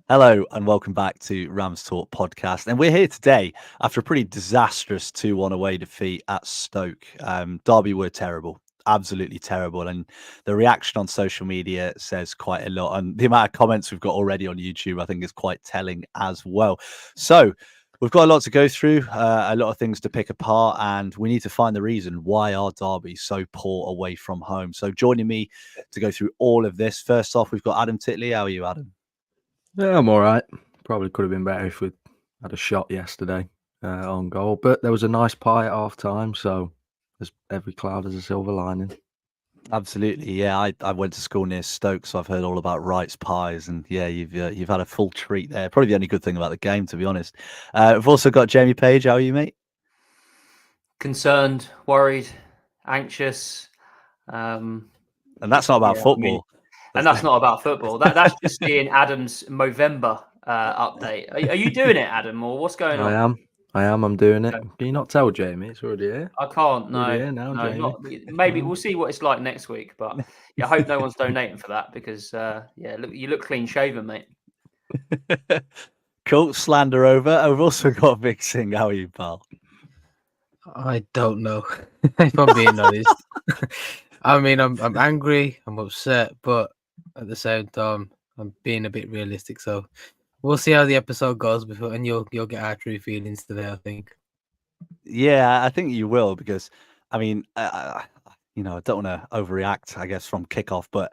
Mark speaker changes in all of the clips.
Speaker 1: Hello and welcome back to Rams Talk Podcast. And we're here today after a pretty disastrous 2-1 away defeat at Stoke. Derby were terrible, absolutely terrible. And the reaction on social media says quite a lot. And the amount of comments we've got already on YouTube, I think, is quite telling as well. So we've got a lot to go through, a lot of things to pick apart, and we need to find the reason why our Derby so poor away from home. So joining me to go through all of this, first off, we've got Adam Titley. How are you, Adam?
Speaker 2: Yeah, I'm all right. Probably could have been better if we'd had a shot yesterday on goal, but there was a nice pie at half time, so there's every cloud has a silver lining.
Speaker 1: Absolutely, yeah. I went to school near Stoke, so I've heard all about Wright's pies, and yeah, you've had a full treat there. Probably the only good thing about the game, to be honest. We've also got Jamie Page. How are you, mate?
Speaker 3: Concerned, worried, anxious,
Speaker 1: and that's not about football.
Speaker 3: And that's not about football. That's just seeing Adam's Movember update. Are you doing it, Adam, or what's going on?
Speaker 2: I am. I'm doing it. Can you not tell Jamie? It's already here.
Speaker 3: I can't. No,
Speaker 2: now, Jamie.
Speaker 3: Maybe we'll see what it's like next week. But yeah, I hope no one's donating for that because you look clean shaven, mate.
Speaker 1: Cool. Slander over. And we've also got Big SIngh. How are you, pal?
Speaker 4: I don't know. If I'm being honest. I mean, I'm angry, I'm upset, but at the same time, I'm being a bit realistic. So we'll see how the episode goes and you'll get our true feelings today, I think.
Speaker 1: Yeah, I think you will because, I mean, I don't want to overreact, I guess, from kickoff, but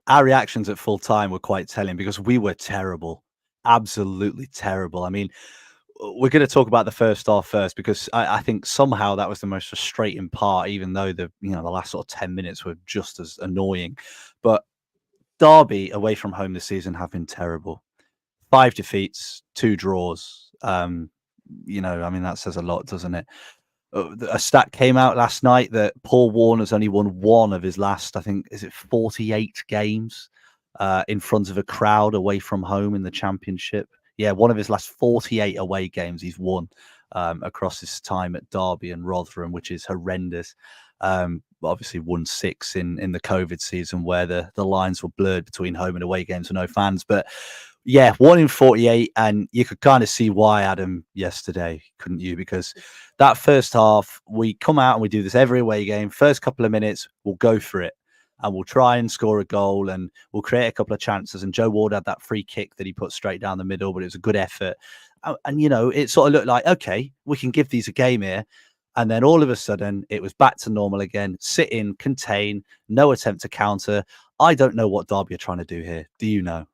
Speaker 1: our reactions at full time were quite telling because we were terrible, absolutely terrible. I mean, we're going to talk about the first half first because I think somehow that was the most frustrating part, even though the last sort of 10 minutes were just as annoying. But Derby away from home this season have been terrible. 5 defeats, 2 draws. I mean, that says a lot, doesn't it? A stat came out last night that Paul Warne has only won one of his last, I think, is it 48 games in front of a crowd away from home in the Championship. Yeah, one of his last 48 away games he's won across his time at Derby and Rotherham, which is horrendous. Obviously won 6 in the COVID season where the lines were blurred between home and away games with no fans. But yeah, 1 in 48, and you could kind of see why, Adam, yesterday, couldn't you? Because that first half, we come out and we do this every away game. First couple of minutes, we'll go for it. And we'll try and score a goal and we'll create a couple of chances. And Joe Ward had that free kick that he put straight down the middle, but it was a good effort. And it sort of looked like, okay, we can give these a game here. And then all of a sudden, it was back to normal again. Sit in, contain, no attempt to counter. I don't know what Derby are trying to do here. Do you know?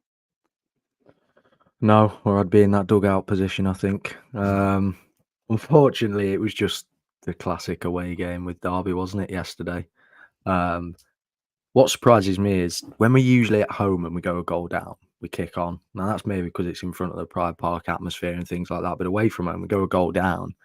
Speaker 2: No, or I'd be in that dugout position, I think. Unfortunately, it was just the classic away game with Derby, wasn't it, yesterday? What surprises me is when we're usually at home and we go a goal down, we kick on. Now, that's maybe because it's in front of the Pride Park atmosphere and things like that. But away from home, we go a goal down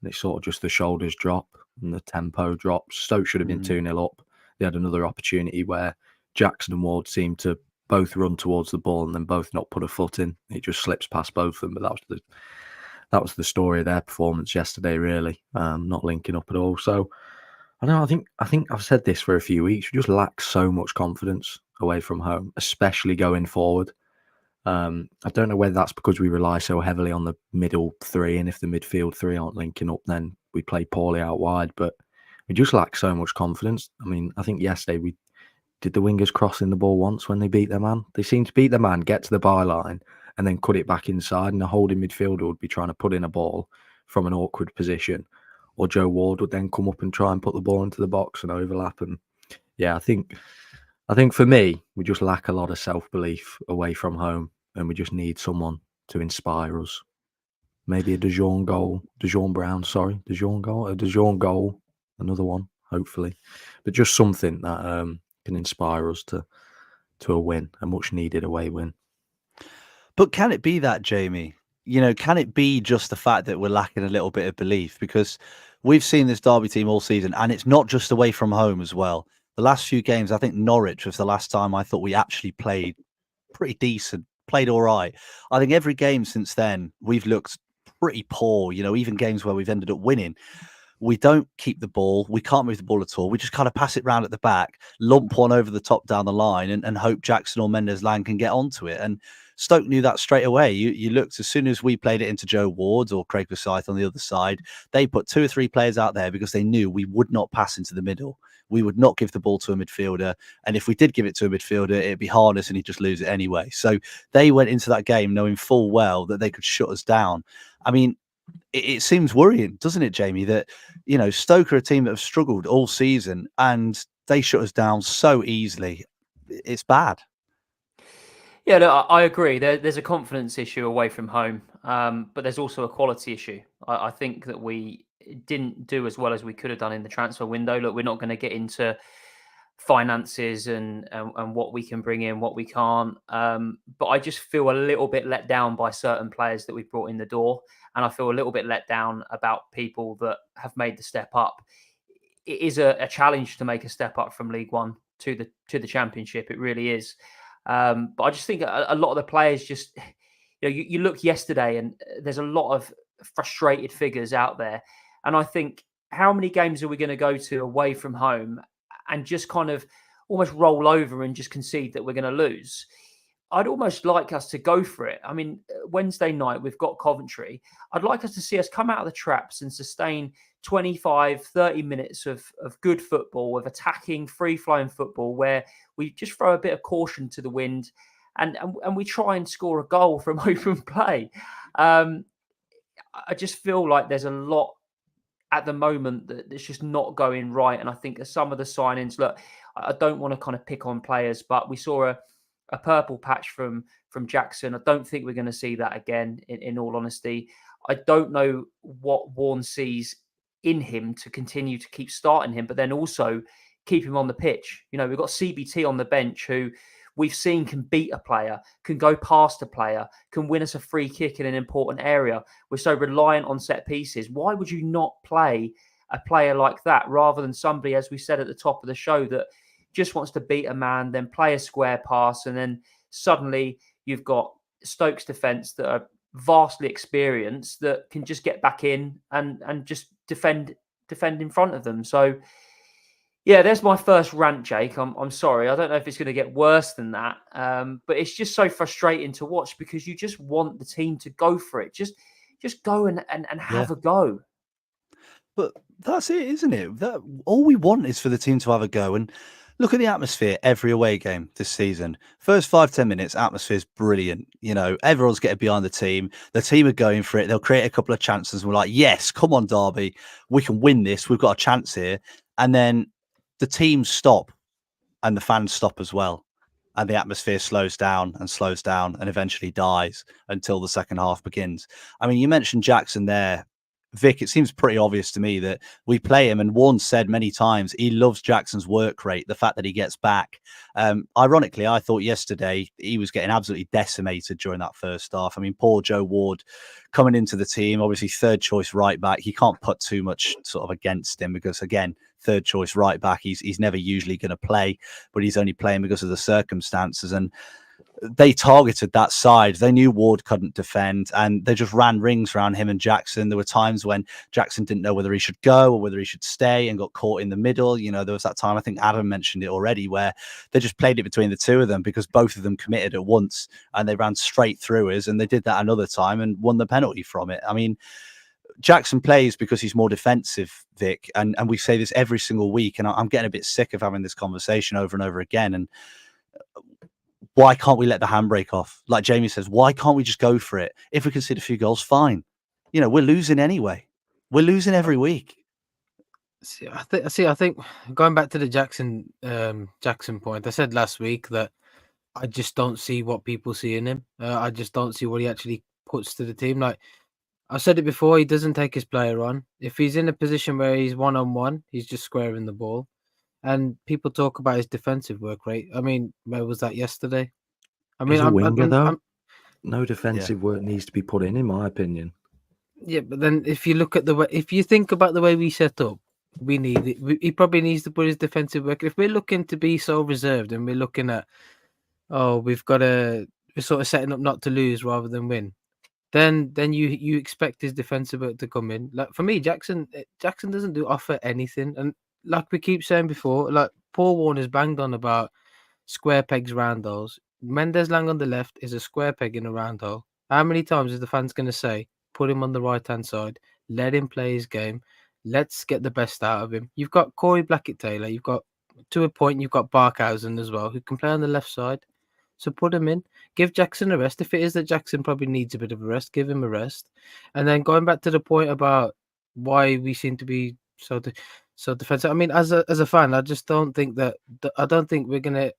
Speaker 2: and it's sort of just the shoulders drop and the tempo drops. Stoke should have been 2-0 up. They had another opportunity where Jackson and Ward seemed to both run towards the ball and then both not put a foot in. It just slips past both of them. But that was the story of their performance yesterday, really. Not linking up at all. So, I think I've said this for a few weeks. We just lack so much confidence away from home, especially going forward. I don't know whether that's because we rely so heavily on the middle 3, and if the midfield 3 aren't linking up, then we play poorly out wide. But we just lack so much confidence. I mean, I think yesterday we did the wingers crossing the ball once when they beat their man. They seem to beat their man, get to the byline, and then cut it back inside, and a holding midfielder would be trying to put in a ball from an awkward position. Or Joe Ward would then come up and try and put the ball into the box and overlap. And yeah, I think for me, we just lack a lot of self-belief away from home, and we just need someone to inspire us. Maybe a Dosanjh goal, a Dosanjh goal, another one, hopefully. But just something that can inspire us to a win, a much-needed away win.
Speaker 1: But can it be that, Jamie? Can it be just the fact that we're lacking a little bit of belief? Because we've seen this Derby team all season, and it's not just away from home as well. The last few games, I think Norwich was the last time I thought we actually played pretty decent, played all right. I think every game since then, we've looked pretty poor, even games where we've ended up winning. we don't keep the ball. We can't move the ball at all. We just kind of pass it round at the back, lump one over the top down the line, and hope Jackson or Mendes Lang can get onto it. And Stoke knew that straight away. You looked, as soon as we played it into Joe Ward or Craig Forsyth on the other side, they put 2 or 3 players out there because they knew we would not pass into the middle. We would not give the ball to a midfielder. And if we did give it to a midfielder, it'd be harness and he'd just lose it anyway. So they went into that game knowing full well that they could shut us down. I mean, it seems worrying, doesn't it, Jamie, that, Stoke are a team that have struggled all season and they shut us down so easily. It's bad.
Speaker 3: Yeah, look, I agree. There's a confidence issue away from home, but there's also a quality issue. I think that we didn't do as well as we could have done in the transfer window. Look, we're not going to get into finances and what we can bring in, what we can't. But I just feel a little bit let down by certain players that we've brought in the door. And I feel a little bit let down about people that have made the step up. It is a challenge to make a step up from League One to the Championship. It really is. But I just think a lot of the players just, you look yesterday and there's a lot of frustrated figures out there. And I think, how many games are we going to go to away from home and just kind of almost roll over and just concede that we're going to lose? I'd almost like us to go for it. I mean, Wednesday night, we've got Coventry. I'd like us to see us come out of the traps and sustain 25, 30 minutes of good football, of attacking, free-flowing football, where we just throw a bit of caution to the wind and we try and score a goal from open play. I just feel like there's a lot at the moment that's just not going right. And I think that some of the signings, look, I don't want to kind of pick on players, but we saw a purple patch from Jackson. I don't think we're going to see that again, in all honesty. I don't know what Warne sees in him to continue to keep starting him, but then also keep him on the pitch. We've got CBT on the bench who we've seen can beat a player, can go past a player, can win us a free kick in an important area. We're so reliant on set pieces. Why would you not play a player like that rather than somebody, as we said at the top of the show, that just wants to beat a man, then play a square pass, and then suddenly you've got Stoke's defence that are vastly experienced that can just get back in and just defend in front of them. So, yeah, there's my first rant, Jake. I'm sorry. I don't know if it's going to get worse than that, but it's just so frustrating to watch because you just want the team to go for it. Just go and have a go.
Speaker 1: But that's it, isn't it? That all we want is for the team to have a go. And look at the atmosphere every away game this season. First 5-10 minutes, atmosphere's brilliant. Everyone's getting behind the team. The team are going for it. They'll create a couple of chances. And we're like, yes, come on, Derby. We can win this. We've got a chance here. And then the teams stop and the fans stop as well. And the atmosphere slows down and eventually dies until the second half begins. I mean, you mentioned Jackson there. Vic, it seems pretty obvious to me that we play him, and Warne said many times he loves Jackson's work rate, the fact that he gets back. Ironically, I thought yesterday he was getting absolutely decimated during that first half. I mean, poor Joe Ward coming into the team, obviously third choice right back. He can't put too much sort of against him because, again, third choice right back, he's never usually going to play, but he's only playing because of the circumstances. And they targeted that side. They knew Ward couldn't defend and they just ran rings around him and Jackson. There were times when Jackson didn't know whether he should go or whether he should stay and got caught in the middle. There was that time, I think Adam mentioned it already, where they just played it between the two of them because both of them committed at once and they ran straight through us, and they did that another time and won the penalty from it. I mean, Jackson plays because he's more defensive, Vic, and we say this every single week, and I'm getting a bit sick of having this conversation over and over again. And why can't we let the handbrake off? Like Jamie says, why can't we just go for it? If we concede a few goals, fine. We're losing anyway. We're losing every week.
Speaker 4: I think going back to the Jackson point, I said last week that I just don't see what people see in him. I just don't see what he actually puts to the team. Like I said it before, he doesn't take his player on. If he's in a position where he's 1-on-1, he's just squaring the ball. And people talk about his defensive work rate. I mean, where was that yesterday? I mean,
Speaker 2: he's a winger, though. No defensive work needs to be put in my opinion.
Speaker 4: Yeah, but then if you look at if you think about the way we set up, we need it. He probably needs to put his defensive work. If we're looking to be so reserved and we're looking at, we're sort of setting up not to lose rather than win. then you expect his defensive work to come in. Like for me, Jackson doesn't offer anything, and like we keep saying before, like Paul Warne has banged on about square pegs round holes. Mendes Lang on the left is a square peg in a round hole. How many times is the fans going to say, put him on the right hand side, let him play his game, let's get the best out of him? You've got Cory Blackett Taylor, you've got to a point, you've got Barkhausen as well, who can play on the left side. So put him in. Give Jackson a rest. If it is that Jackson probably needs a bit of a rest, give him a rest. And then going back to the point about why we seem to be so defensive. I mean, as a fan, I just don't think that I don't think we're gonna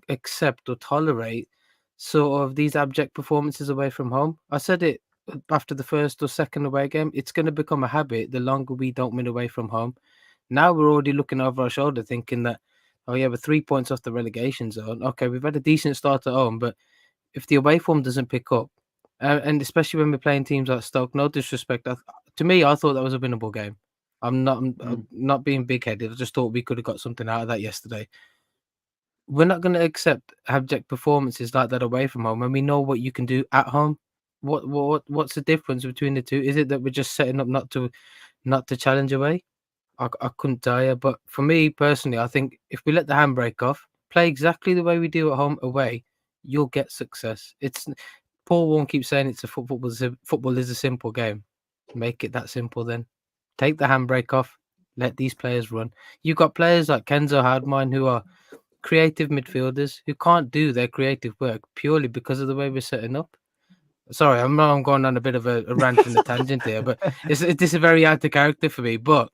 Speaker 4: accept or tolerate sort of these abject performances away from home. I said it after the first or second away game. It's going to become a habit the longer we don't win away from home. Now we're already looking over our shoulder, thinking that, oh yeah, we're 3 points off the relegation zone. Okay, we've had a decent start at home, but if the away form doesn't pick up, and especially when we're playing teams like Stoke, no disrespect, to me, I thought that was a winnable game. I'm not being big-headed. I just thought we could have got something out of that yesterday. We're not going to accept abject performances like that away from home when we know what you can do at home. What's the difference between the two? Is it that we're just setting up not to challenge away? I couldn't tell you, but for me personally, I think if we let the handbrake off, play exactly the way we do at home away, you'll get success. It's Paul Warne keeps saying it's football is a simple game. Make it that simple then. Take the handbrake off. Let these players run. You've got players like Kenzo Hardmine who are creative midfielders who can't do their creative work purely because of the way we're setting up. Sorry, I'm going on a bit of a rant and a tangent here, but this is very out of character for me. But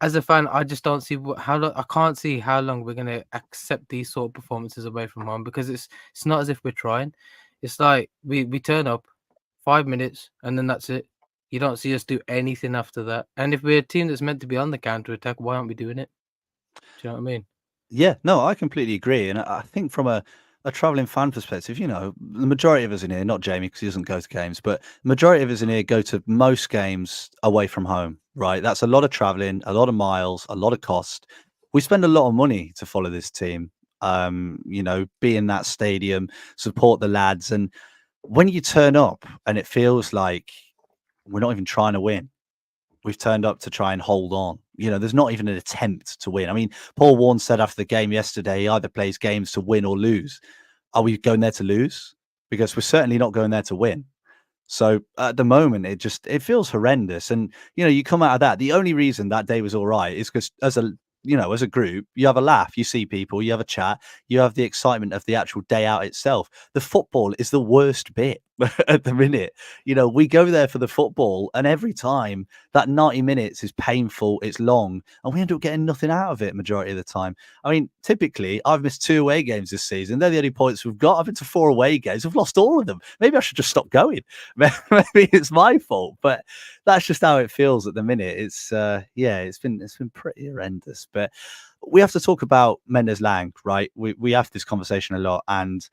Speaker 4: as a fan, I just don't see I can't see how long we're going to accept these sort of performances away from home, because it's not as if we're trying. It's like we turn up 5 minutes and then that's it. You don't see us do anything after that. And if we're a team that's meant to be on the counter attack, why aren't we doing it? Do you know what I mean?
Speaker 1: Yeah, no, I completely agree. And I think from a traveling fan perspective, the majority of us in here, not Jamie because he doesn't go to games, but the majority of us in here go to most games away from home, right? That's a lot of traveling, a lot of miles, a lot of cost. We spend a lot of money to follow this team, be in that stadium, support the lads. And when you turn up and it feels like we're not even trying to win, we've turned up to try and hold on. There's not even an attempt to win. I mean, Paul Warne said after the game yesterday, he either plays games to win or lose. Are we going there to lose? Because we're certainly not going there to win. So at the moment, it feels horrendous. And, you come out of that. The only reason that day was all right is because as a group, you have a laugh, you see people, you have a chat, you have the excitement of the actual day out itself. The football is the worst bit at the minute. We go there for the football, and every time that 90 minutes is painful, it's long, and we end up getting nothing out of it majority of the time. I mean, typically, I've missed 2 away games this season. They're the only points we've got. I've been to 4 away games. We've lost all of them. Maybe I should just stop going. Maybe it's my fault, but that's just how it feels at the minute. It's been pretty horrendous. But we have to talk about Mendes Lang, right? We have this conversation a lot, and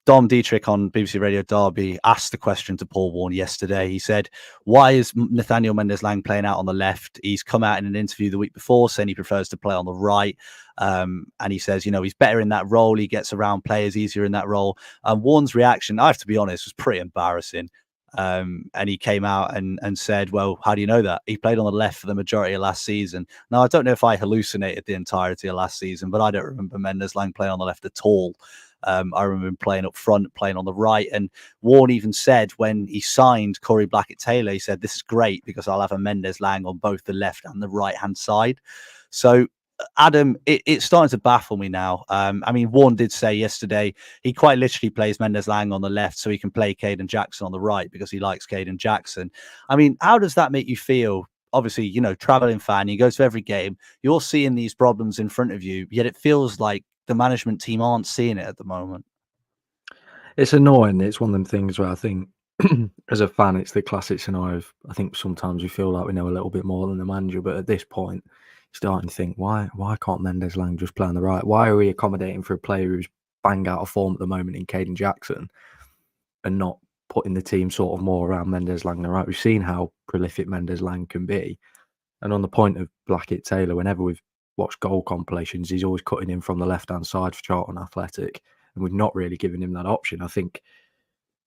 Speaker 1: Dom Dietrich on BBC Radio Derby asked the question to Paul Warne yesterday. He said, why is Nathaniel Mendes Lang playing out on the left? He's come out in an interview the week before saying he prefers to play on the right. And he says, he's better in that role. He gets around players easier in that role. And Warne's reaction, I have to be honest, was pretty embarrassing. And he came out and said, well, how do you know that? He played on the left for the majority of last season. Now, I don't know if I hallucinated the entirety of last season, but I don't remember Mendes Lang playing on the left at all. I remember him playing up front, playing on the right. And Warne even said when he signed Cory Blackett Taylor, he said, this is great because I'll have a Mendes Lang on both the left and the right hand side. So, Adam, it's starting to baffle me now. I mean, Warne did say yesterday he quite literally plays Mendes Lang on the left so he can play Caden Jackson on the right because he likes Caden Jackson. I mean, how does that make you feel? Obviously, traveling fan, you go to every game, you're seeing these problems in front of you, yet it feels like the management team aren't seeing it at the moment.
Speaker 2: It's annoying. It's one of them things where I think as a fan, it's the classic scenario of, I think sometimes we feel like we know a little bit more than the manager, but at this point, starting to think, why can't Mendes Lang just play on the right? Why are we accommodating for a player who's bang out of form at the moment in Caden Jackson and not putting the team sort of more around Mendes Lang on the right? We've seen how prolific Mendes Lang can be. And on the point of Blackett Taylor, whenever we've watched goal compilations, he's always cutting in from the left-hand side for Charlton Athletic, and we've not really given him that option. I think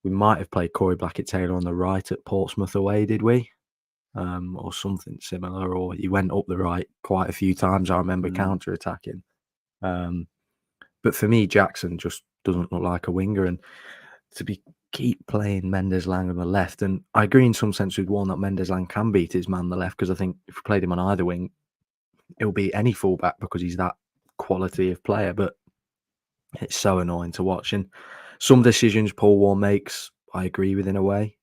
Speaker 2: we might have played Cory Blackett-Taylor on the right at Portsmouth away, did we? Or something similar, or he went up the right quite a few times. I remember counter-attacking. But for me, Jackson just doesn't look like a winger, and to keep playing Mendes Lang on the left, and I agree in some sense with Warne that Mendes Lang can beat his man on the left, because I think if we played him on either wing, he'll beat any fullback because he's that quality of player. But it's so annoying to watch, and some decisions Paul Warne makes, I agree with in a way.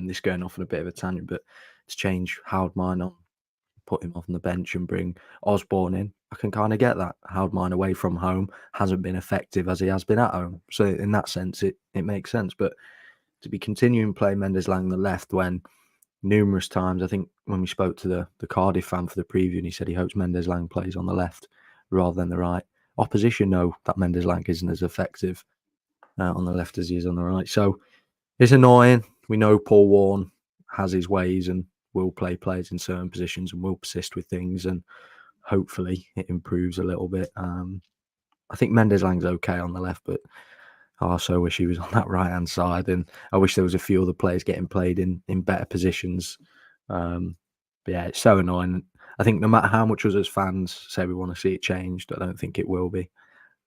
Speaker 2: This going off on a bit of a tangent, but to change Houdmine on, put him off on the bench and bring Osborne in, I can kind of get that. Houdmine away from home hasn't been effective as he has been at home. So in that sense, it makes sense. But to be continuing playing Mendes Lang on the left when numerous times, I think when we spoke to the Cardiff fan for the preview, and he said he hopes Mendes Lang plays on the left rather than the right. Opposition know that Mendes Lang isn't as effective on the left as he is on the right. So it's annoying. We know Paul Warne has his ways and will play players in certain positions and will persist with things, and hopefully it improves a little bit. I think Mendes Lang's okay on the left, but I also wish he was on that right hand side, and I wish there was a few other players getting played in better positions. But yeah, it's so annoying. I think no matter how much us as fans say we want to see it changed, I don't think it will be.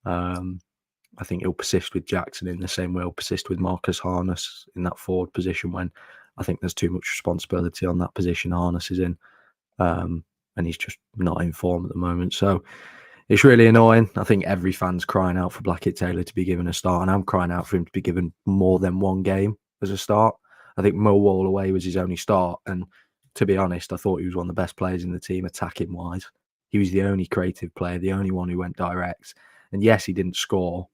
Speaker 2: I think he'll persist with Jackson in the same way he'll persist with Marcus Harness in that forward position, when I think there's too much responsibility on that position Harness is in. And he's just not in form at the moment. So it's really annoying. I think every fan's crying out for Blackett-Taylor to be given a start, and I'm crying out for him to be given more than one game as a start. I think Millwall away was his only start, and to be honest, I thought he was one of the best players in the team attacking-wise. He was the only creative player, the only one who went direct. And yes, he didn't score,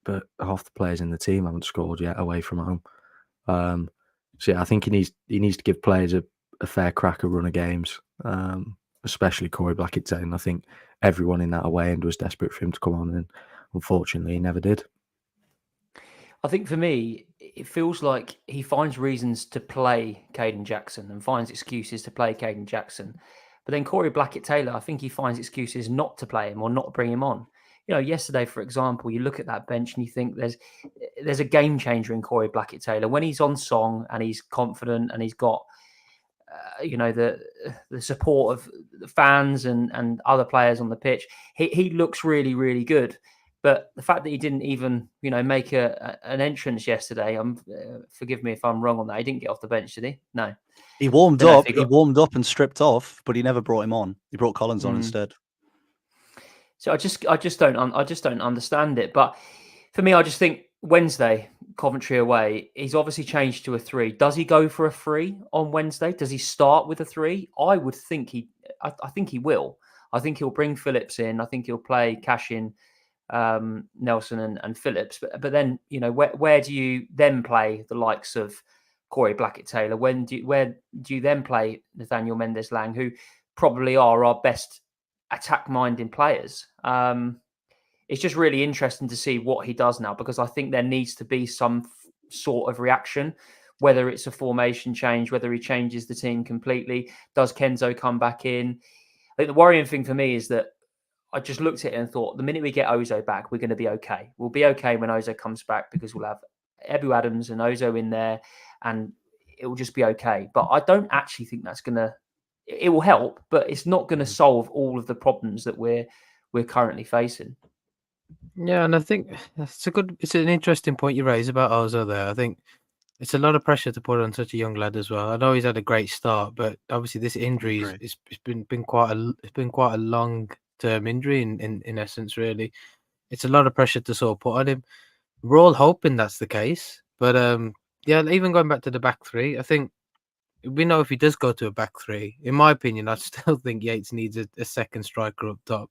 Speaker 2: but half the players in the team haven't scored yet away from home. So yeah, I think he needs to give players a fair crack at run of games, especially Cory Blackett-Taylor. And I think everyone in that away end was desperate for him to come on, and unfortunately he never did.
Speaker 3: I think for me, it feels like he finds reasons to play Caden Jackson and finds excuses to play Caden Jackson. But then Cory Blackett-Taylor, I think he finds excuses not to play him or not bring him on. You know, yesterday, for example, you look at that bench and you think there's a game changer in Cory Blackett-Taylor. When he's on song and he's confident and he's got, the support of the fans and other players on the pitch, he looks really, really good. But the fact that he didn't even, make an entrance yesterday, forgive me if I'm wrong on that. He didn't get off the bench, did he? No.
Speaker 1: He warmed up. He warmed up and stripped off, but he never brought him on. He brought Collins on instead.
Speaker 3: So I just don't understand it. But for me, I just think Wednesday, Coventry away, he's obviously changed to a 3. Does he go for a 3 on Wednesday? Does he start with a 3? I would think I think he will. I think he'll bring Phillips in. I think he'll play Cashin, Nelson and Phillips. But then, where do you then play the likes of Cory Blackett-Taylor? Where do you then play Nathaniel Mendes Lang, who probably are our best attack-minded players? It's just really interesting to see what he does now, because I think there needs to be some sort of reaction, whether it's a formation change, whether he changes the team completely. Does Kenzo come back in? I think the worrying thing for me is that I just looked at it and thought, the minute we get Ozo back, we're going to be okay. We'll be okay when Ozo comes back, because we'll have Ebu Adams and Ozo in there, and it will just be okay. But I don't actually think that's going to... It will help, but it's not going to solve all of the problems that we're currently facing.
Speaker 4: Yeah, and I think it's an interesting point you raise about Ozo there. I think it's a lot of pressure to put on such a young lad as well. I know he's had a great start, but obviously this injury it's been quite a long term injury in essence. Really, it's a lot of pressure to sort of put on him. We're all hoping that's the case, but yeah, even going back to the back 3, I think we know if he does go to a back 3, in my opinion, I still think Yates needs a second striker up top.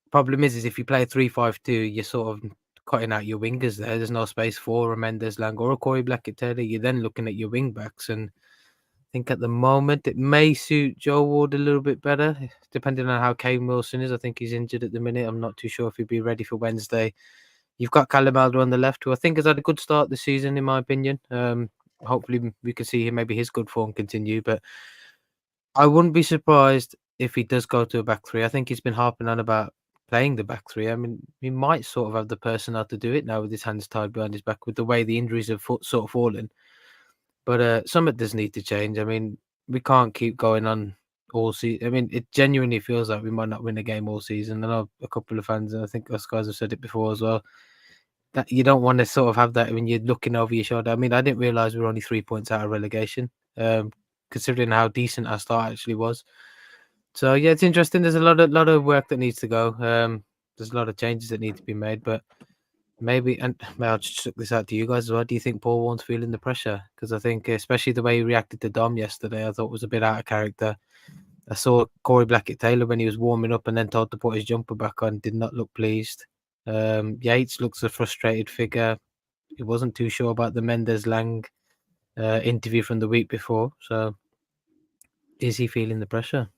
Speaker 4: Problem is if you play 3-5-2, you're sort of cutting out your wingers there. There's no space for a Mendes Lang or a Cory Blackett-Taylor. You're then looking at your wing backs, and I think at the moment it may suit Joe Ward a little bit better, depending on how Kane Wilson is. I think he's injured at the minute. I'm not too sure if he'll be ready for Wednesday. You've got Callum on the left, who I think has had a good start this season, in my opinion. Hopefully we can see maybe his good form continue, but I wouldn't be surprised if he does go to a back 3. I think he's been harping on about playing the back three. I mean, he might sort of have the personnel to do it now with his hands tied behind his back with the way the injuries have sort of fallen. But something does need to change. I mean, we can't keep going on all season. I mean, it genuinely feels like we might not win a game all season. I know a couple of fans, and I think us guys have said it before as well, that you don't want to sort of have that when you're looking over your shoulder. I mean, I didn't realise we were only 3 points out of relegation, considering how decent our start actually was. So yeah, it's interesting. There's a lot of work that needs to go. There's a lot of changes that need to be made, but maybe, and I'll just chuck this out to you guys as well. Do you think Paul Warne's feeling the pressure? Because I think, especially the way he reacted to Dom yesterday, I thought was a bit out of character. I saw Cory Blackett Taylor when he was warming up and then told to put his jumper back on, did not look pleased. Yates looks a frustrated figure. He wasn't too sure about the Mendes Lang interview from the week before. So is he feeling the pressure?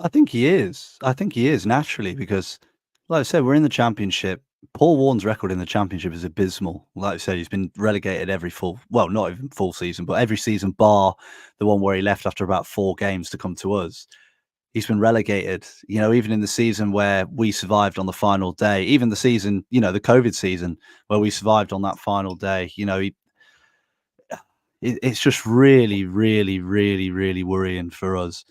Speaker 1: I think he is. I think he is naturally because, like I said, we're in the Championship. Paul Warne's record in the Championship is abysmal. Like I said, he's been relegated every not even full season, but every season bar the one where he left after about 4 games to come to us. He's been relegated, even in the season where we survived on the final day, even the season, the COVID season where we survived on that final day, it's just really, really, really, really worrying for us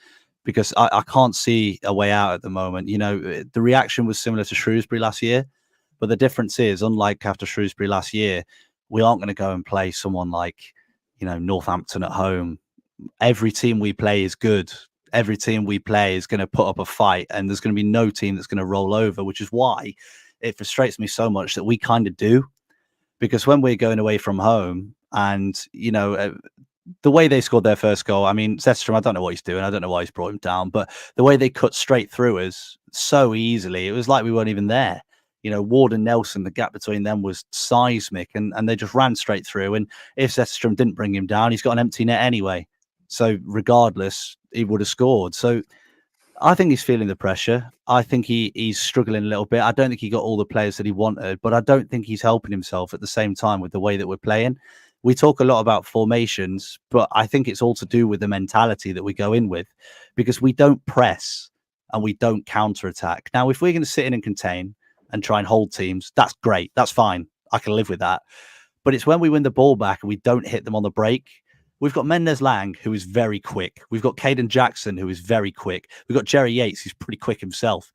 Speaker 1: because I can't see a way out at the moment. The reaction was similar to Shrewsbury last year, but the difference is, unlike after Shrewsbury last year, we aren't going to go and play someone like, Northampton at home. Every team we play is good. Every team we play is going to put up a fight, and there's going to be no team that's going to roll over, which is why it frustrates me so much that we kind of do. Because when we're going away from home and, the way they scored their first goal, I mean, Zetterstrom, I don't know what he's doing. I don't know why he's brought him down, but the way they cut straight through us so easily, it was like we weren't even there. Ward and Nelson, the gap between them was seismic, and they just ran straight through. And if Zetterstrom didn't bring him down, he's got an empty net anyway. So regardless, he would have scored. So I think he's feeling the pressure. I think he's struggling a little bit. I don't think he got all the players that he wanted, but I don't think he's helping himself at the same time with the way that we're playing. We talk a lot about formations, but I think it's all to do with the mentality that we go in with, because we don't press and we don't counterattack. Now, if we're going to sit in and contain and try and hold teams, that's great. That's fine. I can live with that. But it's when we win the ball back and we don't hit them on the break. We've got Mendes Lang, who is very quick. We've got Caden Jackson, who is very quick. We've got Jerry Yates, who's pretty quick himself.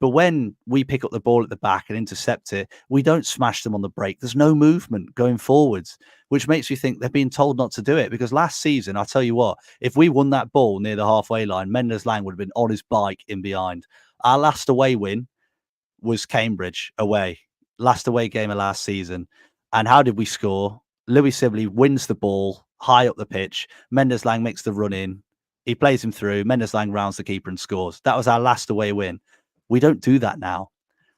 Speaker 1: But when we pick up the ball at the back and intercept it, we don't smash them on the break. There's no movement going forwards, which makes me think they're being told not to do it. Because last season, I tell you what, if we won that ball near the halfway line, Mendes Lang would have been on his bike in behind. Our last away win was Cambridge away. Last away game of last season. And how did we score? Louis Sibley wins the ball high up the pitch. Mendes Lang makes the run in. He plays him through. Mendes Lang rounds the keeper and scores. That was our last away win. We don't do that now.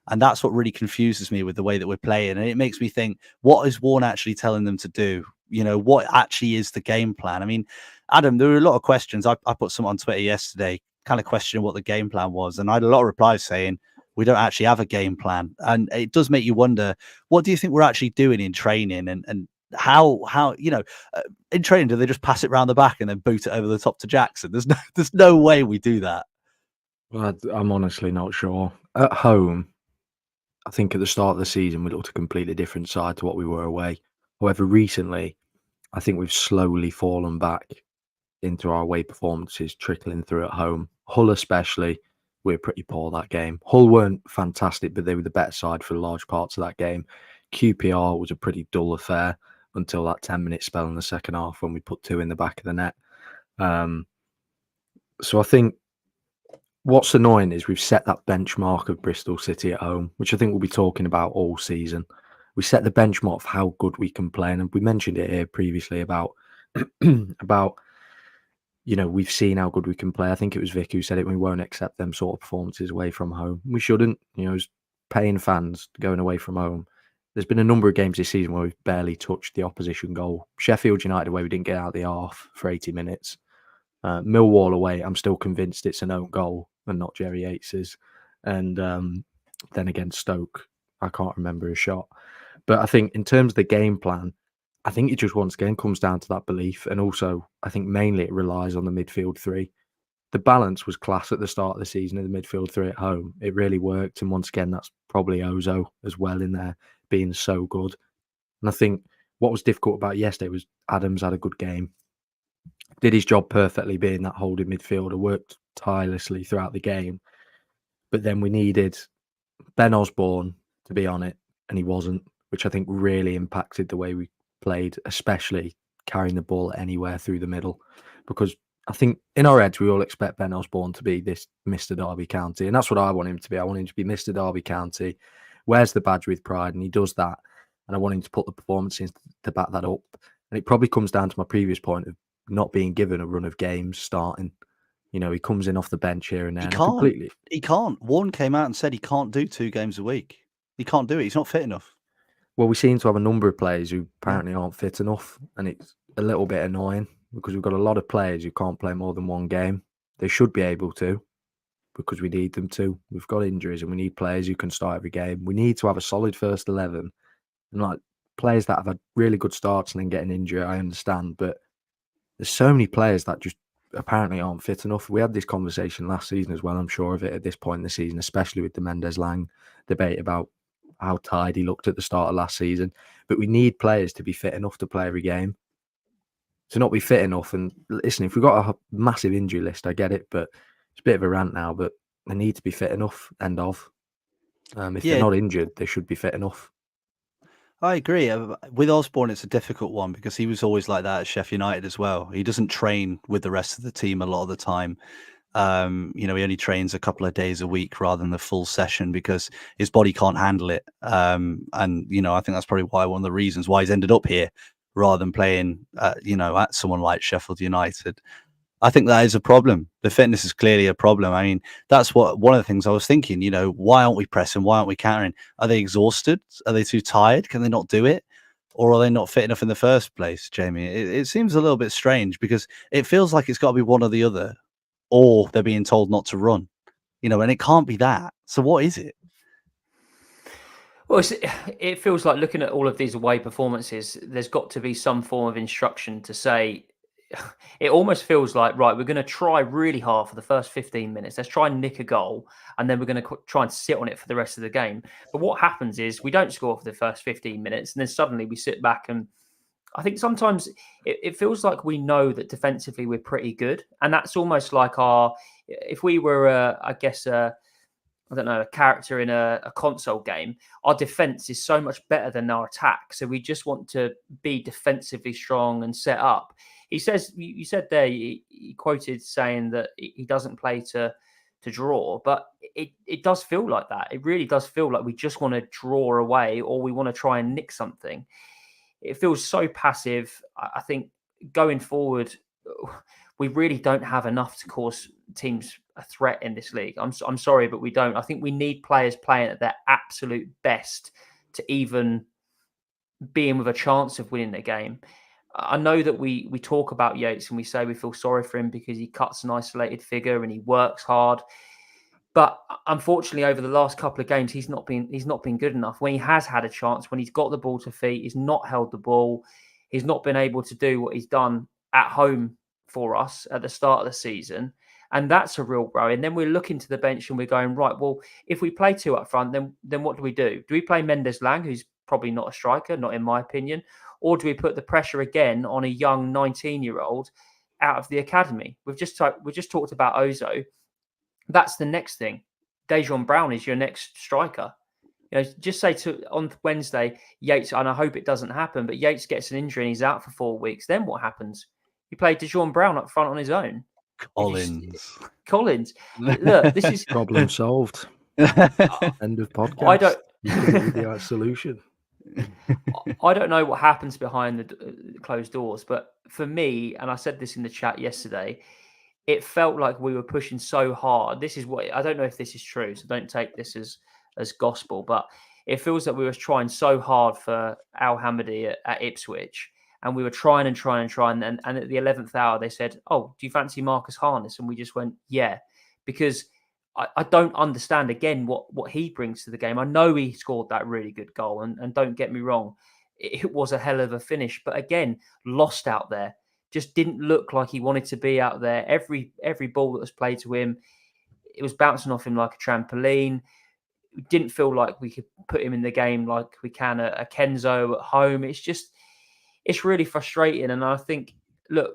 Speaker 1: And that's what really confuses me with the way that we're playing. And it makes me think, what is Warne actually telling them to do? What actually is the game plan? I mean, Adam, there were a lot of questions. I put some on Twitter yesterday, kind of questioning what the game plan was. And I had a lot of replies saying, we don't actually have a game plan. And it does make you wonder, what do you think we're actually doing in training? And how in training, do they just pass it around the back and then boot it over the top to Jackson? There's no way we do that.
Speaker 2: Well, I'm honestly not sure. At home, I think at the start of the season, we looked a completely different side to what we were away. However, recently, I think we've slowly fallen back into our away performances, trickling through at home. Hull especially, we were pretty poor that game. Hull weren't fantastic, but they were the better side for large parts of that game. QPR was a pretty dull affair until that 10-minute spell in the second half when we put 2 in the back of the net. So I think what's annoying is we've set that benchmark of Bristol City at home, which I think we'll be talking about all season. We set the benchmark of how good we can play. And we mentioned it here previously about, we've seen how good we can play. I think it was Vic who said it. We won't accept them sort of performances away from home. We shouldn't, as paying fans going away from home. There's been a number of games this season where we've barely touched the opposition goal. Sheffield United away, we didn't get out of the half for 80 minutes. Millwall away, I'm still convinced it's an own goal and not Jerry Yates's. And then against Stoke, I can't remember a shot. But I think in terms of the game plan, I think it just once again comes down to that belief. And also, I think mainly it relies on the midfield 3. the balance was class at the start of the season in the midfield three at home. It really worked. And once again, that's probably Ozo as well in there being so good. And I think what was difficult about yesterday was Adams had a good game. Did his job perfectly being that holding midfielder, worked tirelessly throughout the game. But then we needed Ben Osborne to be on it, and he wasn't, which I think really impacted the way we played, especially carrying the ball anywhere through the middle. Because I think in our heads, we all expect Ben Osborne to be this Mr. Derby County. And that's what I want him to be. I want him to be Mr. Derby County, wears the badge with pride, and he does that. And I want him to put the performance in to back that up. And it probably comes down to my previous point of not being given a run of games starting. You know, he comes in off the bench here and there.
Speaker 1: He can't. Warne came out and said he can't do 2 games a week. He can't do it. He's not fit enough.
Speaker 2: Well, we seem to have a number of players who apparently aren't fit enough. And it's a little bit annoying because we've got a lot of players who can't play more than 1 game. They should be able to because we need them to. We've got injuries and we need players who can start every game. We need to have a solid first 11. And like players that have had really good starts and then getting injured, I understand. But there's so many players that just apparently aren't fit enough. We had this conversation last season as well, I'm sure of it at this point in the season, especially with the Mendes Lang debate about how tired he looked at the start of last season. But we need players to be fit enough to play every game. To not be fit enough, and listen, if we've got a massive injury list, I get it, but it's a bit of a rant now, but they need to be fit enough, end of. If they're not injured, they should be fit enough.
Speaker 1: I agree. With Osborne, it's a difficult one because he was always like that at Sheffield United as well. He doesn't train with the rest of the team a lot of the time. He only trains a couple of days a week rather than the full session because his body can't handle it. I think that's probably one of the reasons why he's ended up here rather than playing, at someone like Sheffield United. I think that is a problem. The fitness is clearly a problem. I mean, that's one of the things I was thinking, why aren't we pressing? Why aren't we countering? Are they exhausted? Are they too tired? Can they not do it? Or are they not fit enough in the first place, Jamie? It seems a little bit strange because it feels like it's got to be one or the other, or they're being told not to run, and it can't be that. So what is it?
Speaker 3: Well, it feels like looking at all of these away performances, there's got to be some form of instruction to say, it almost feels like, right, we're going to try really hard for the first 15 minutes. Let's try and nick a goal, and then we're going to try and sit on it for the rest of the game. But what happens is we don't score for the first 15 minutes, and then suddenly we sit back. And I think sometimes it feels like we know that defensively we're pretty good. And that's almost like if we were, a character in a console game, our defense is so much better than our attack. So we just want to be defensively strong and set up. He says, you said there, he quoted saying that he doesn't play to draw, but it does feel like that. It really does feel like we just want to draw away or we want to try and nick something. It feels so passive. I think going forward, we really don't have enough to cause teams a threat in this league. I'm sorry, but we don't. I think we need players playing at their absolute best to even be in with a chance of winning the game. I know that we talk about Yates and we say we feel sorry for him because he cuts an isolated figure and he works hard. But unfortunately, over the last couple of games, he's not been good enough. When he has had a chance, when he's got the ball to feet, he's not held the ball. He's not been able to do what he's done at home for us at the start of the season. And that's a real worry. And then we're looking to the bench and we're going, right, well, if we play 2 up front, then what do we do? Do we play Mendes Lang, who's probably not a striker, not in my opinion? Or do we put the pressure again on a young 19-year-old out of the academy? We just talked about Ozo. That's the next thing. Dosanjh Brown is your next striker. Just say on Wednesday, Yates, and I hope it doesn't happen, but Yates gets an injury and he's out for 4 weeks. Then what happens? You play Dosanjh Brown up front on his own. Collins. Look, this is
Speaker 2: problem solved. End of podcast. You can be the solution.
Speaker 3: I don't know what happens behind the closed doors, but for me, and I said this in the chat yesterday, it felt like we were pushing so hard. This is what I don't know if this is true, so don't take this as gospel, but it feels like we were trying so hard for Al Hamadi at Ipswich, and we were trying, and at the 11th hour they said, "Oh, do you fancy Marcus Harness?" And we just went, "Yeah," because I don't understand again what he brings to the game. I know he scored that really good goal, and don't get me wrong, it was a hell of a finish, but again, lost out there. just didn't look like he wanted to be out there. Every ball that was played to him, it was bouncing off him like a trampoline. We didn't feel like we could put him in the game like we can a Kenzo at home. It's really frustrating. And I think, look,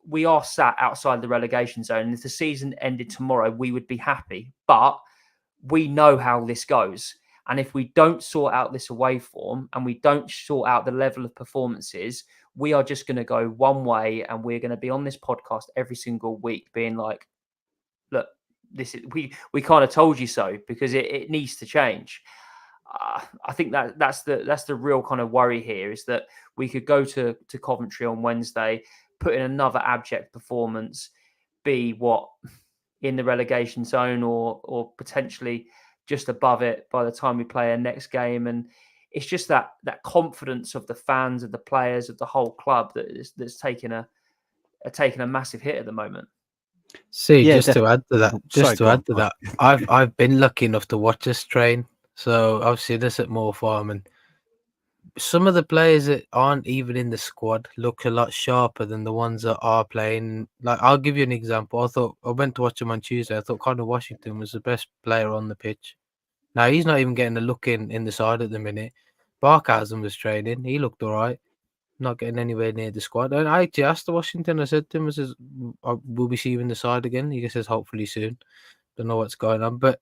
Speaker 3: we are sat outside the relegation zone. And if the season ended tomorrow, we would be happy. But we know how this goes. And if we don't sort out this away form and we don't sort out the level of performances, we are just going to go one way, and we're going to be on this podcast every single week being like, look, this is we kind of told you so, because it needs to change. I think that's the real kind of worry here, is that we could go to Coventry on Wednesday, put in another abject performance, be in the relegation zone or potentially just above it by the time we play our next game. And it's just that confidence of the fans, of the players, of the whole club that's taken a massive hit at the moment.
Speaker 4: See,
Speaker 1: Yeah,
Speaker 4: just to add to that,
Speaker 1: Sorry,
Speaker 4: I've been lucky enough to watch us train. So I've seen this at Moor Farm, and some of the players that aren't even in the squad look a lot sharper than the ones that are playing. Like, I'll give you an example. I went to watch him on Tuesday. I thought Conor Washington was the best player on the pitch. Now, he's not even getting a look in the side at the minute. Barkhausen was training. He looked all right. Not getting anywhere near the squad. And I actually asked Washington, I said to him, I says, will we see you in the side again? He says, hopefully soon. Don't know what's going on. But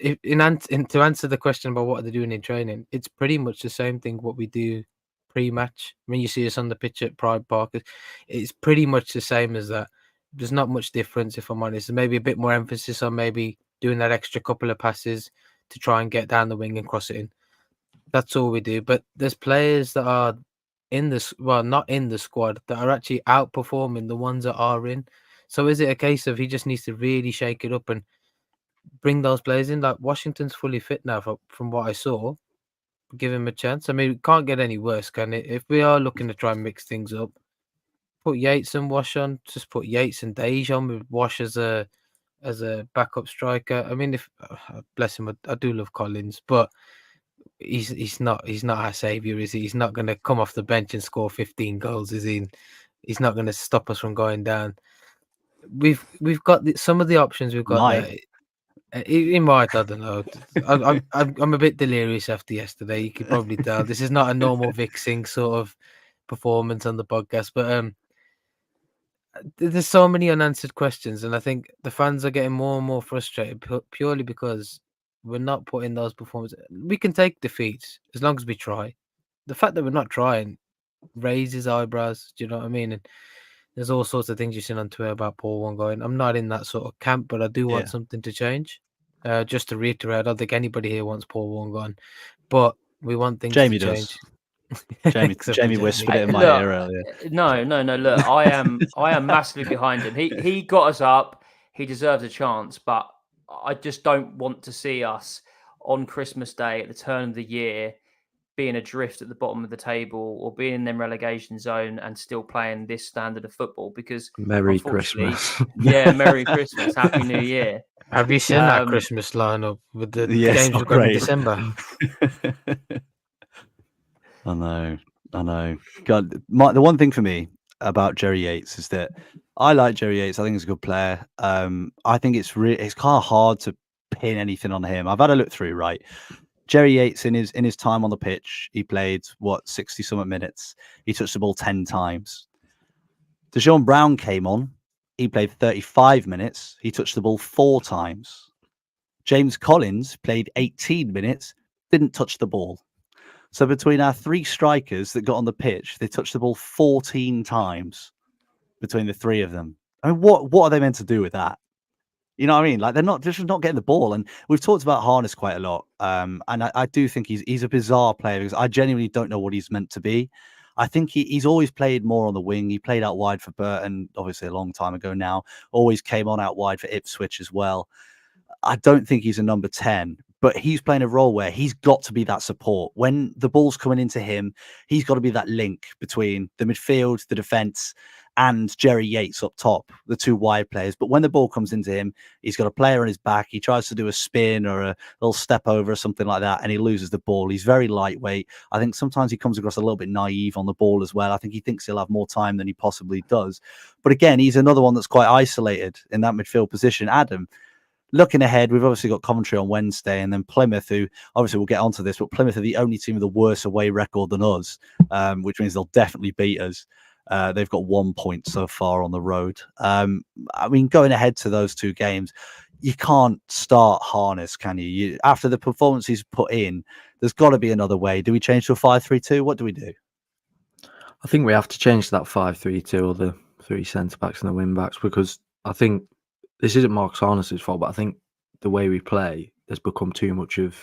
Speaker 4: to answer the question about what are they doing in training, it's pretty much the same thing what we do pre-match. When you see us on the pitch at Pride Park, it's pretty much the same as that. There's not much difference, if I'm honest. There's maybe a bit more emphasis on maybe doing that extra couple of passes to try and get down the wing and cross it in. That's all we do. But there's players that are not in the squad, that are actually outperforming the ones that are in. So is it a case of he just needs to really shake it up and bring those players in? Like, Washington's fully fit now from what I saw. Give him a chance. I mean, it can't get any worse, can it? If we are looking to try and mix things up, put Yates and Wash on. Just put Yates and Dosanjh on, with Wash as a backup striker. I mean, if bless him, I do love Collins, but he's not our saviour, is he? He's not going to come off the bench and score 15 goals, is he? He's not going to stop us from going down. We've got some of the options we've got there. He might, I don't know. I'm a bit delirious after yesterday. You could probably tell this is not a normal Vixing sort of performance on the podcast, but there's so many unanswered questions, and I think the fans are getting more and more frustrated purely because we're not putting those performances. We can take defeats as long as we try. The fact that we're not trying raises eyebrows. Do you know what I mean? And there's all sorts of things you've seen on Twitter about Paul Warne going. I'm not in that sort of camp, but I do want something to change. Just to reiterate, I don't think anybody here wants Paul Warne gone, but we want things
Speaker 1: Jamie
Speaker 4: to change.
Speaker 1: Jamie whispered it in my ear earlier.
Speaker 3: No. Look, I am massively behind him. He got us up. He deserves a chance, but I just don't want to see us on Christmas Day at the turn of the year being adrift at the bottom of the table or being in the relegation zone and still playing this standard of football. Because
Speaker 2: Merry Christmas.
Speaker 3: Yeah, Merry Christmas, Happy New Year.
Speaker 4: Have you seen that Christmas lineup with the games we've got in December?
Speaker 1: I know. God, the one thing for me about Jerry Yates is that I like Jerry Yates. I think he's a good player. I think it's kind of hard to pin anything on him. I've had a look through, right? Jerry Yates in his time on the pitch, he played 60 something minutes. He touched the ball 10 times. Dejon Brown came on. He played 35 minutes. He touched the ball 4 times. James Collins played 18 minutes, didn't touch the ball. So between our 3 strikers that got on the pitch, they touched the ball 14 times between the 3 of them. I mean, what are they meant to do with that? You know what I mean? Like, they're just not getting the ball. And we've talked about Harness quite a lot. And I do think he's a bizarre player, because I genuinely don't know what he's meant to be. I think he's always played more on the wing. He played out wide for Burton, obviously a long time ago now. Always came on out wide for Ipswich as well. I don't think he's a number 10, but he's playing a role where he's got to be that support. When the ball's coming into him, he's got to be that link between the midfield, the defence, and Jerry Yates up top, the two wide players. But when the ball comes into him, he's got a player on his back. He tries to do a spin or a little step over or something like that, and he loses the ball. He's very lightweight. I think sometimes he comes across a little bit naive on the ball as well. I think he thinks he'll have more time than he possibly does. But again, he's another one that's quite isolated in that midfield position. Adam, looking ahead, we've obviously got Coventry on Wednesday, and then Plymouth, who obviously we'll get onto this, but Plymouth are the only team with a worse away record than us, which means they'll definitely beat us. They've got 1 point so far on the road. I mean, going ahead to those two games, you can't start Harness, can you? After the performance he's put in, there's got to be another way. Do we change to a 5-3-2? What do we do?
Speaker 2: I think we have to change to that 5-3-2 or the 3 centre-backs and the wing-backs, because I think this isn't Marcus Harness's fault, but I think the way we play has become too much of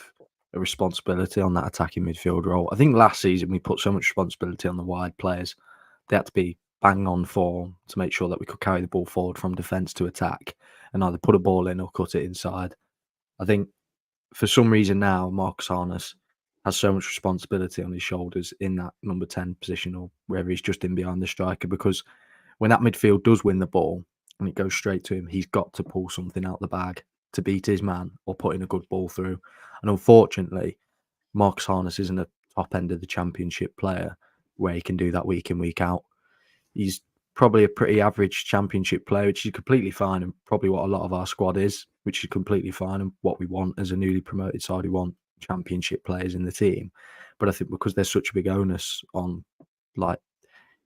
Speaker 2: a responsibility on that attacking midfield role. I think last season we put so much responsibility on the wide players. They had to be bang on form to make sure that we could carry the ball forward from defence to attack and either put a ball in or cut it inside. I think for some reason now, Marcus Harness has so much responsibility on his shoulders in that number 10 position, or wherever he's just in behind the striker, because when that midfield does win the ball and it goes straight to him, he's got to pull something out the bag to beat his man or put in a good ball through. And unfortunately, Marcus Harness isn't a top end of the Championship player where he can do that week in, week out. He's probably a pretty average Championship player, which is completely fine, and probably what a lot of our squad is, which is completely fine, and what we want as a newly promoted side. We want Championship players in the team. But I think because there's such a big onus on like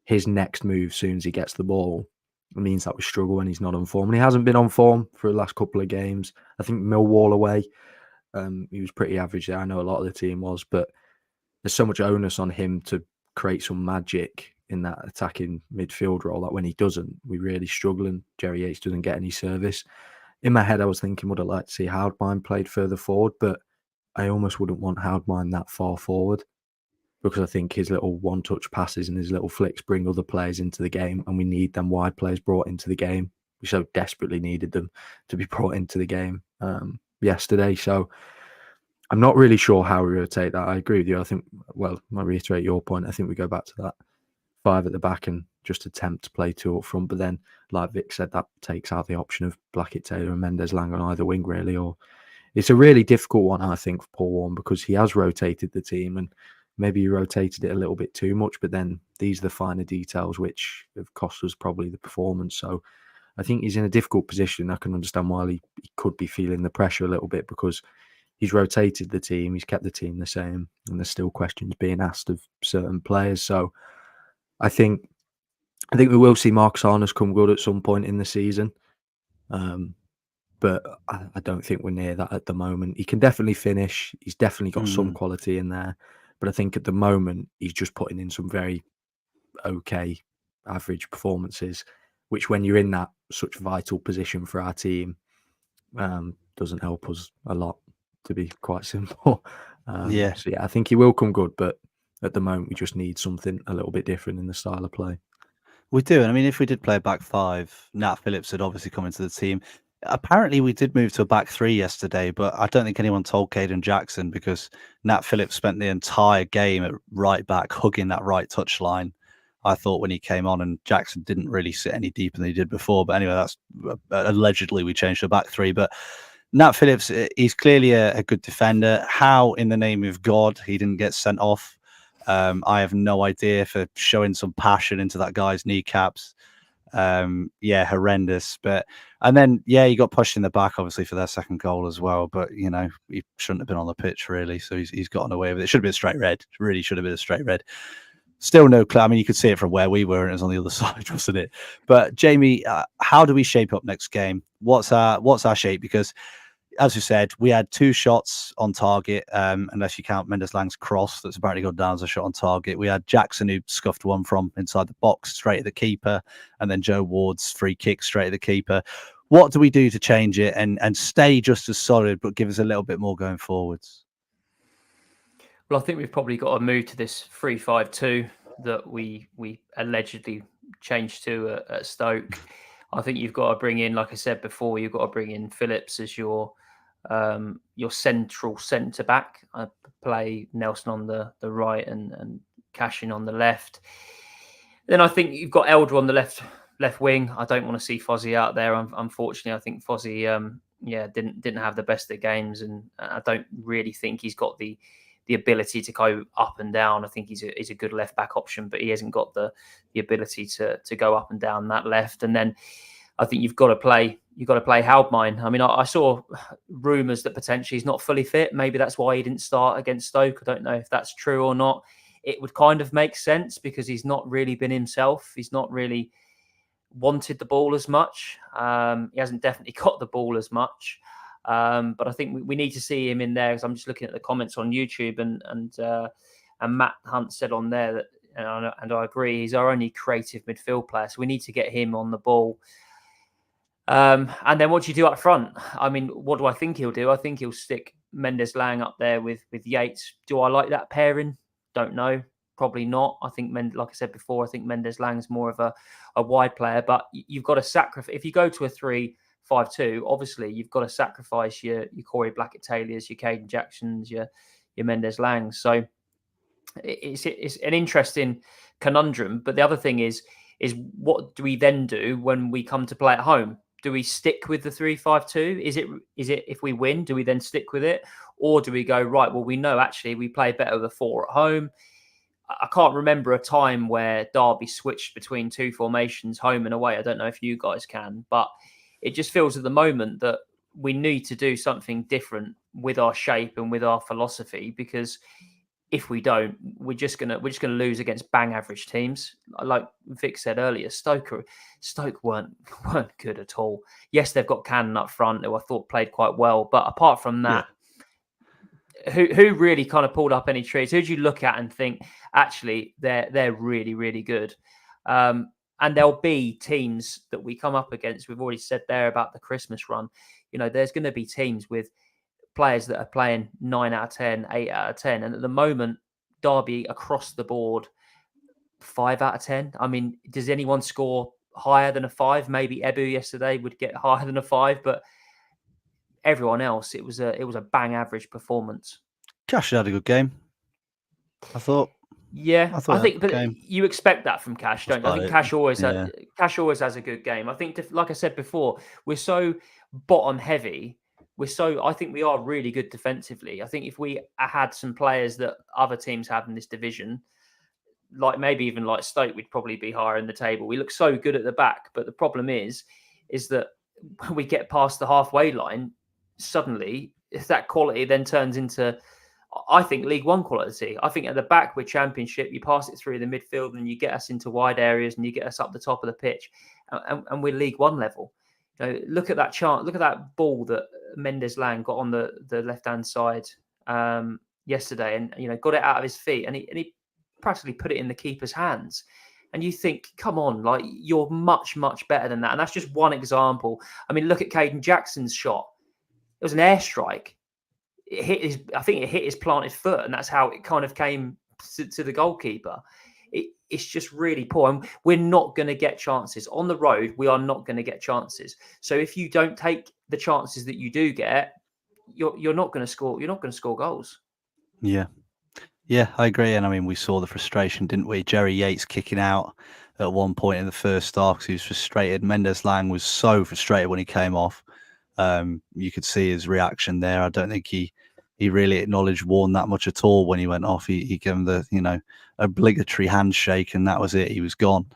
Speaker 2: his next move soon as he gets the ball, it means that we struggle when he's not on form. And he hasn't been on form for the last couple of games. I think Millwall away, he was pretty average there. I know a lot of the team was, but there's so much onus on him to create some magic in that attacking midfield role that when he doesn't, we really struggle, and Jerry Yates doesn't get any service. In my head, I was thinking, would I like to see Houdmine played further forward? But I almost wouldn't want Houdmine that far forward, because I think his little one-touch passes and his little flicks bring other players into the game, and we need them wide players brought into the game. We so desperately needed them to be brought into the game yesterday. So I'm not really sure how we rotate that. I agree with you. I think, well, I reiterate your point. I think we go back to that 5 at the back and just attempt to play 2 up front. But then, like Vic said, that takes out the option of Blackett, Taylor and Mendes Lang on either wing, really. Or it's a really difficult one, I think, for Paul Warne, because he has rotated the team, and maybe he rotated it a little bit too much. But then these are the finer details which have cost us probably the performance. So I think he's in a difficult position. I can understand why he could be feeling the pressure a little bit, because he's rotated the team, he's kept the team the same, and there's still questions being asked of certain players. So I think we will see Marcus Harness come good at some point in the season. But I don't think we're near that at the moment. He can definitely finish. He's definitely got some quality in there. But I think at the moment, he's just putting in some very okay, average performances, which when you're in that such vital position for our team, doesn't help us a lot, to be quite simple. So yeah, I think he will come good, but at the moment we just need something a little bit different in the style of play.
Speaker 1: We do. And I mean, if we did play a back 5, Nat Phillips had obviously come into the team. Apparently we did move to a back 3 yesterday, but I don't think anyone told Caden Jackson, because Nat Phillips spent the entire game at right back hugging that right touchline, I thought, when he came on, and Jackson didn't really sit any deeper than he did before. But anyway, that's allegedly we changed to a back 3. But Nat Phillips, he's clearly a good defender. How in the name of God he didn't get sent off, I have no idea, for showing some passion into that guy's kneecaps. Horrendous. And then he got pushed in the back, obviously, for their second goal as well. But he shouldn't have been on the pitch, really. So he's gotten away with it. It should have been a straight red. It really should have been a straight red. Still no clue. I mean, you could see it from where we were, and it was on the other side, wasn't it? But Jamie, how do we shape up next game? What's our shape? Because, as you said, we had 2 shots on target, unless you count Mendes Lang's cross that's apparently gone down as a shot on target. We had Jackson, who scuffed one from inside the box straight at the keeper, and then Joe Ward's free kick straight at the keeper. What do we do to change it and stay just as solid, but give us a little bit more going forwards?
Speaker 3: Well, I think we've probably got to move to this 3-5-2 that we allegedly changed to at Stoke. I think you've got to bring in, like I said before, you've got to bring in Phillips as your your central centre back. I play Nelson on the right and Cashin on the left. Then I think you've got Elder on the left wing. I don't want to see Fozzie out there. Unfortunately, I think Fozzie didn't have the best of games, and I don't really think he's got the ability to go up and down. I think he's a good left back option, but he hasn't got the ability to go up and down that left. And then I think you've got to play Haldmine. I mean, I saw rumours that potentially he's not fully fit. Maybe that's why he didn't start against Stoke. I don't know if that's true or not. It would kind of make sense because he's not really been himself. He's not really wanted the ball as much. He hasn't definitely got the ball as much. But I think we need to see him in there, because I'm just looking at the comments on YouTube, and Matt Hunt said on there that, and I agree, he's our only creative midfield player. So we need to get him on the ball. And then what do you do up front? I mean, what do I think he'll do? I think he'll stick Mendes Lang up there with Yates. Do I like that pairing? Don't know. Probably not. I think, like I said before, I think Mendes Lang's more of a wide player. But you've got to sacrifice. If you go to a 3-5-2, obviously you've got to sacrifice your Cory Blackett Taylors, your Caden Jacksons, your Mendes Langs. So it's an interesting conundrum. But the other thing is what do we then do when we come to play at home? Do we stick with the 3-5-2? Is it if we win, do we then stick with it? Or do we go, right, well, we know actually we play better with a 4 at home. I can't remember a time where Derby switched between two formations, home and away. I don't know if you guys can, but it just feels at the moment that we need to do something different with our shape and with our philosophy, because if we don't, we're just gonna lose against bang average teams. Like Vic said earlier, Stoke weren't good at all. Yes, they've got Cannon up front, who I thought played quite well, but apart from that, who really kind of pulled up any trees? Who do you look at and think actually they're really, really good? And there'll be teams that we come up against. We've already said there about the Christmas run. You know, there's going to be teams with players that are playing 9 out of 10, 8 out of 10. And at the moment, Derby across the board, 5 out of 10. I mean, does anyone score higher than a 5? Maybe Ebu yesterday would get higher than a 5, but everyone else, it was a bang average performance.
Speaker 1: Cash had a good game, I thought.
Speaker 3: Yeah, I think, but you expect that from Cash, don't you? I think Cash always has a good game. I think, like I said before, we're so bottom heavy. I think we are really good defensively. I think if we had some players that other teams have in this division, like maybe even like Stoke, we'd probably be higher in the table. We look so good at the back, but the problem is that when we get past the halfway line, suddenly if that quality then turns into, I think, League One quality. I think at the back we're Championship. You pass it through the midfield and you get us into wide areas and you get us up the top of the pitch, and we're League One level. You know, look at that chart. Look at that ball that Mendes Lang got on the left-hand side yesterday, and got it out of his feet, and he practically put it in the keeper's hands. And you think, come on, like, you're much, much better than that. And that's just one example. I mean, look at Caden Jackson's shot. It was an airstrike. I think it hit his planted foot, and that's how it kind of came to the goalkeeper. It's just really poor, and we're not going to get chances on the road. We are not going to get chances. So if you don't take the chances that you do get, you're not going to score. You're not going to score goals.
Speaker 1: Yeah, I agree. And I mean, we saw the frustration, didn't we? Jerry Yates kicking out at one point in the first half because he was frustrated. Mendes Lang was so frustrated when he came off. You could see his reaction there. I don't think he really acknowledged Warne that much at all when he went off. He gave him the obligatory handshake, and that was it. He was gone.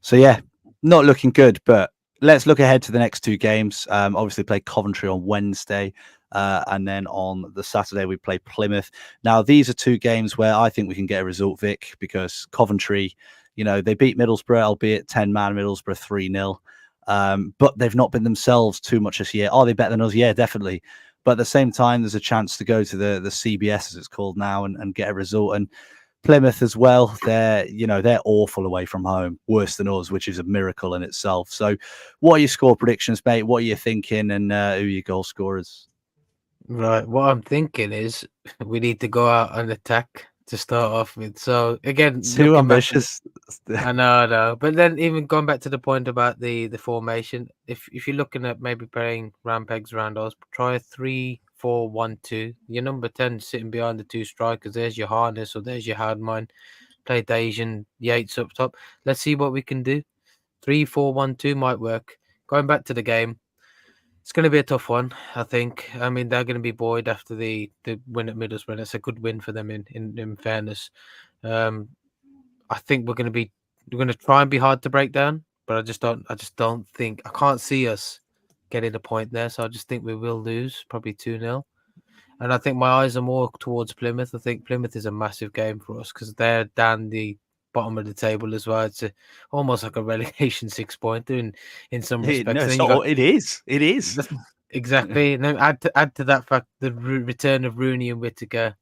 Speaker 1: So yeah, not looking good. But let's look ahead to the next two games. Obviously play Coventry on Wednesday, and then on the Saturday we play Plymouth. Now these are two games where I think we can get a result, Vic, because Coventry, they beat Middlesbrough, albeit 10-man Middlesbrough 3-0. But they've not been themselves too much this year. Are they better than us? Yeah, definitely. But at the same time, there's a chance to go to the CBS, as it's called now, and get a result. And Plymouth as well, they're awful away from home, worse than us, which is a miracle in itself. So what are your score predictions, mate? What are you thinking, and who are your goal scorers?
Speaker 4: Right, what I'm thinking is we need to go out and attack to start off with. So again,
Speaker 1: Too
Speaker 4: looking back to
Speaker 1: ambitious.
Speaker 4: I know. But then even going back to the point about the formation, if you're looking at maybe playing round pegs around us, try a 3-4-1-2. Your number 10 sitting behind the two strikers. There's your Harness or there's your Hardmine. Play Dosanjh, Yates up top. Let's see what we can do. 3-4-1-2 might work. Going back to the game, it's going to be a tough one, I think. I mean, they're going to be buoyed after the win at Middlesbrough. It's a good win for them in fairness. I think we're going to try and be hard to break down, but I just don't think I can't see us getting a point there. So I just think we will lose, probably 2-0. And I think my eyes are more towards Plymouth. I think Plymouth is a massive game for us because they're down the bottom of the table as well. It's almost like a relegation 6-pointer in some respects.
Speaker 1: No,
Speaker 4: Then you got,
Speaker 1: it is. It is.
Speaker 4: exactly. And then add to that fact the return of Rooney and Whittaker.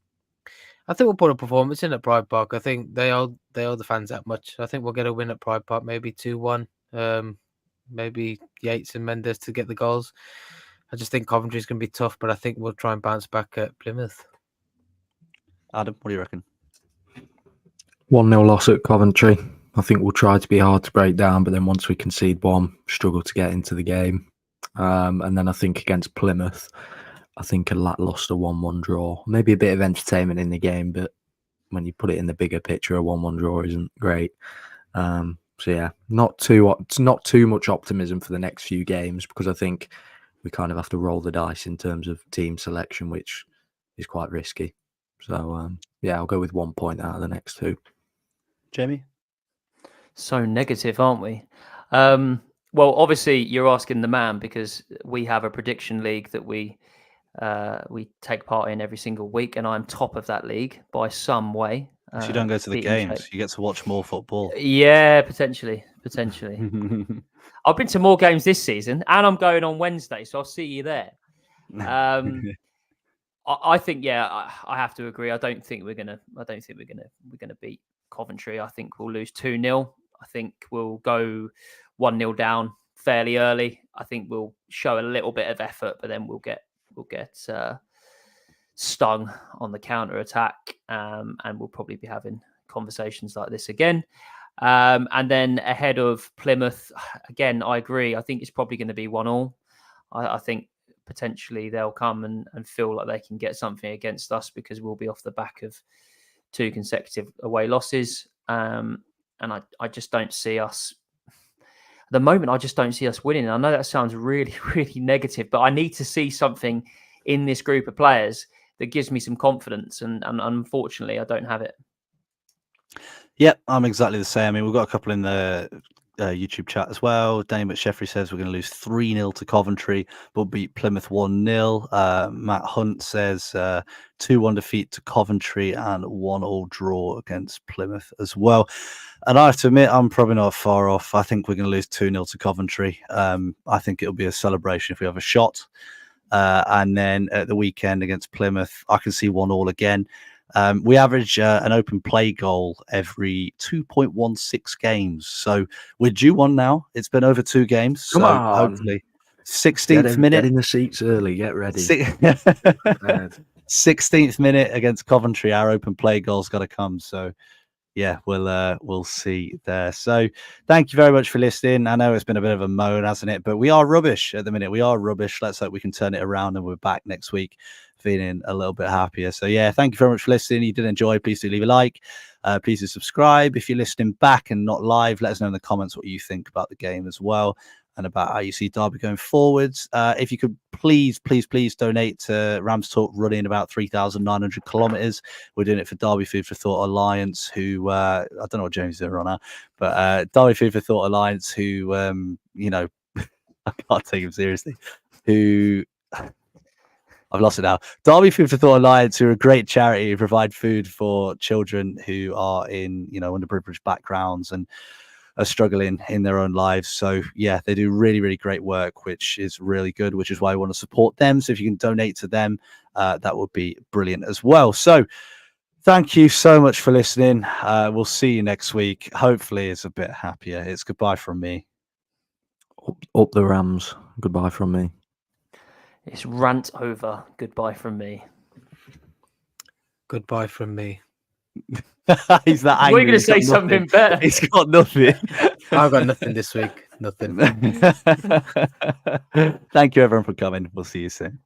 Speaker 4: I think we'll put a performance in at Pride Park. I think they owe the fans that much. I think we'll get a win at Pride Park, maybe 2-1. Maybe Yates and Mendes to get the goals. I just think Coventry's going to be tough, but I think we'll try and bounce back at Plymouth.
Speaker 1: Adam, what do you reckon?
Speaker 2: 1-0 loss at Coventry. I think we'll try to be hard to break down, but then once we concede one, struggle to get into the game. And then I think against Plymouth, I think a lackluster 1-1 draw. Maybe a bit of entertainment in the game, but when you put it in the bigger picture, a 1-1 draw isn't great. So yeah, not too much optimism for the next few games because I think we kind of have to roll the dice in terms of team selection, which is quite risky. So yeah, I'll go with 1 point out of the next two.
Speaker 1: Jamie?
Speaker 3: So negative, aren't we? Well, obviously you're asking the man because we have a prediction league that we take part in every single week, and I'm top of that league by some way.
Speaker 1: So you don't go to the games. You get to watch more football.
Speaker 3: Yeah, potentially. I've been to more games this season, and I'm going on Wednesday, so I'll see you there. I think, I have to agree. I don't think we're gonna beat Coventry. I think we'll lose 2-0. I think we'll go 1-0 down fairly early. I think we'll show a little bit of effort, but then we'll get stung on the counter attack, and we'll probably be having conversations like this again. And then ahead of Plymouth, again, I agree. I think it's probably going to be 1-1. I think potentially they'll come and feel like they can get something against us because we'll be off the back of 2 consecutive away losses. And I just don't see us. At the moment, I just don't see us winning. I know that sounds really, really negative, but I need to see something in this group of players that gives me some confidence. And unfortunately, I don't have it.
Speaker 1: Yep, I'm exactly the same. I mean, we've got a couple in the YouTube chat as well. Danny McSheffrey says we're going to lose 3-0 to Coventry, but beat Plymouth 1-0. Matt Hunt says 2-1 defeat to Coventry and 1-1 draw against Plymouth as well. And I have to admit, I'm probably not far off. I think we're going to lose 2-0 to Coventry. I think it'll be a celebration if we have a shot. And then at the weekend against Plymouth, I can see 1-1 again. We average an open play goal every 2.16 games. So we're due one now. It's been over 2 games.
Speaker 2: Come
Speaker 1: so
Speaker 2: on.
Speaker 1: Hopefully 16th minute.
Speaker 2: Get in the seats early. Get ready.
Speaker 1: 16th minute against Coventry. Our open play goal's got to come. So yeah, we'll see there. So thank you very much for listening. I know it's been a bit of a moan, hasn't it? But we are rubbish at the minute. We are rubbish. Let's hope we can turn it around and we're back next week feeling a little bit happier. So yeah, thank you very much for listening. You did enjoy, please do leave a like. Please do subscribe. If you're listening back and not live, let us know in the comments what you think about the game as well and about how you see Derby going forwards. If you could please donate to Rams Talk running about 3,900 kilometers. We're doing it for Derby Food for Thought Alliance, who I don't know what James is doing right now, but Derby Food for Thought Alliance, who you know, I can't take him seriously, who I've lost it now. Derby Food for Thought Alliance, who are a great charity who provide food for children who are in, you know, underprivileged backgrounds and are struggling in their own lives. So yeah, they do really, really great work, which is really good, which is why I want to support them. So if you can donate to them, that would be brilliant as well. So thank you so much for listening. We'll see you next week. Hopefully it's a bit happier. It's goodbye from me.
Speaker 2: Up the Rams. Goodbye from me.
Speaker 3: It's rant over. Goodbye from me.
Speaker 4: Goodbye from me.
Speaker 1: He's that
Speaker 3: Were
Speaker 1: angry.
Speaker 3: you going to
Speaker 1: he's got
Speaker 3: say something
Speaker 1: nothing.
Speaker 3: better?
Speaker 1: He's got nothing.
Speaker 4: I've got nothing this week. Nothing.
Speaker 1: Thank you, everyone, for coming. We'll see you soon.